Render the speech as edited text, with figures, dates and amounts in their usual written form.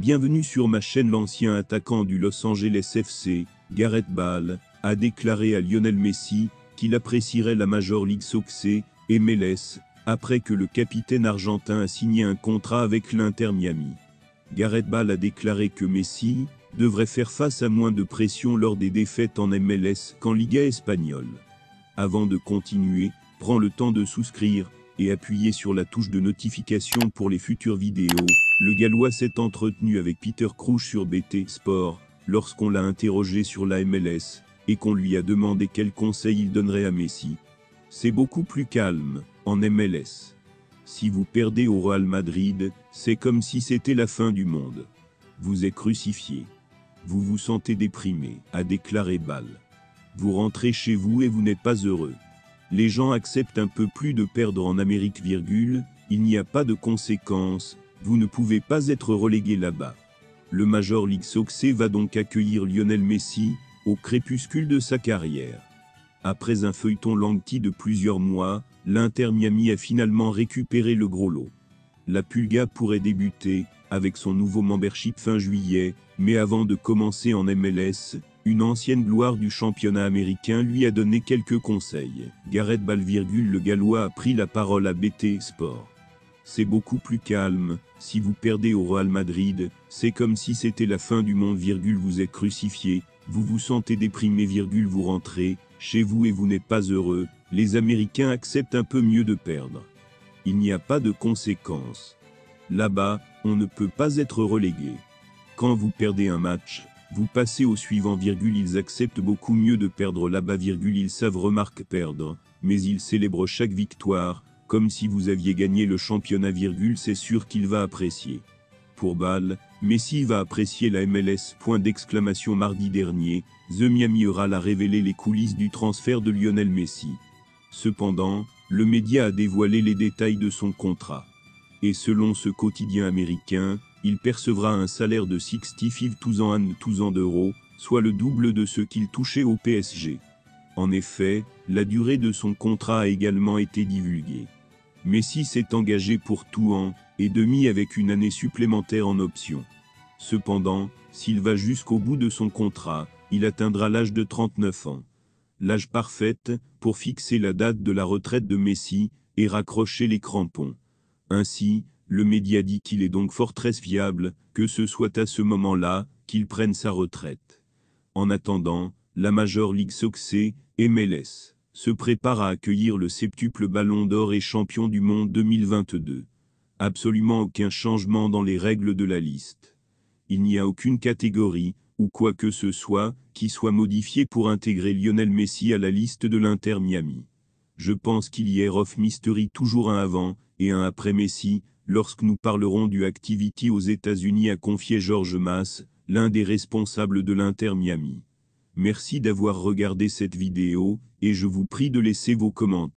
Bienvenue sur ma chaîne. L'ancien attaquant du Los Angeles FC, Gareth Bale, a déclaré à Lionel Messi qu'il apprécierait la Major League Soccer, MLS, après que le capitaine argentin a signé un contrat avec l'Inter Miami. Gareth Bale a déclaré que Messi devrait faire face à moins de pression lors des défaites en MLS qu'en Liga espagnole. Avant de continuer, prends le temps de souscrire et appuyer sur la touche de notification pour les futures vidéos. Le Gallois s'est entretenu avec Peter Crouch sur BT Sport lorsqu'on l'a interrogé sur la MLS et qu'on lui a demandé quels conseils il donnerait à Messi. C'est beaucoup plus calme en MLS. Si vous perdez au Real Madrid, c'est comme si c'était la fin du monde. Vous êtes crucifié. Vous vous sentez déprimé, a déclaré Bale. Vous rentrez chez vous et vous n'êtes pas heureux. Les gens acceptent un peu plus de perdre en Amérique, il n'y a pas de conséquences, vous ne pouvez pas être relégué là-bas. Le Major League Soccer va donc accueillir Lionel Messi au crépuscule de sa carrière. Après un feuilleton langti de plusieurs mois, l'Inter Miami a finalement récupéré le gros lot. La Pulga pourrait débuter avec son nouveau membership fin juillet, mais avant de commencer en MLS, une ancienne gloire du championnat américain lui a donné quelques conseils. Gareth Bale, le Gallois a pris la parole à BT Sport. C'est beaucoup plus calme, si vous perdez au Real Madrid, c'est comme si c'était la fin du monde, vous êtes crucifié, vous vous sentez déprimé, vous rentrez chez vous et vous n'êtes pas heureux, les Américains acceptent un peu mieux de perdre. Il n'y a pas de conséquences. Là-bas, on ne peut pas être relégué. Quand vous perdez un match, vous passez au suivant, ils acceptent beaucoup mieux de perdre là-bas, ils savent perdre, mais ils célèbrent chaque victoire, comme si vous aviez gagné le championnat, c'est sûr qu'il va apprécier. Pour Bale, Messi va apprécier la MLS. Mardi dernier, The Miami Herald a révélé les coulisses du transfert de Lionel Messi. Cependant, le média a dévoilé les détails de son contrat. Et selon ce quotidien américain, il percevra un salaire de 65,000 d'euros, soit le double de ce qu'il touchait au PSG. En effet, la durée de son contrat a également été divulguée. Messi s'est engagé pour 2 ans et demi avec une année supplémentaire en option. Cependant, s'il va jusqu'au bout de son contrat, il atteindra l'âge de 39 ans. L'âge parfait pour fixer la date de la retraite de Messi et raccrocher les crampons. Ainsi, le média dit qu'il est donc fort très viable que ce soit à ce moment-là qu'il prenne sa retraite. En attendant, la Major League Soccer, MLS, se prépare à accueillir le septuple Ballon d'Or et champion du monde 2022. Absolument aucun changement dans les règles de la liste. Il n'y a aucune catégorie, ou quoi que ce soit, qui soit modifiée pour intégrer Lionel Messi à la liste de l'Inter Miami. Je pense qu'il y a of mystery, toujours un avant et un après Messi, lorsque nous parlerons du Activity aux États-Unis, a confié George Mass, l'un des responsables de l'Inter Miami. Merci d'avoir regardé cette vidéo, et je vous prie de laisser vos commentaires.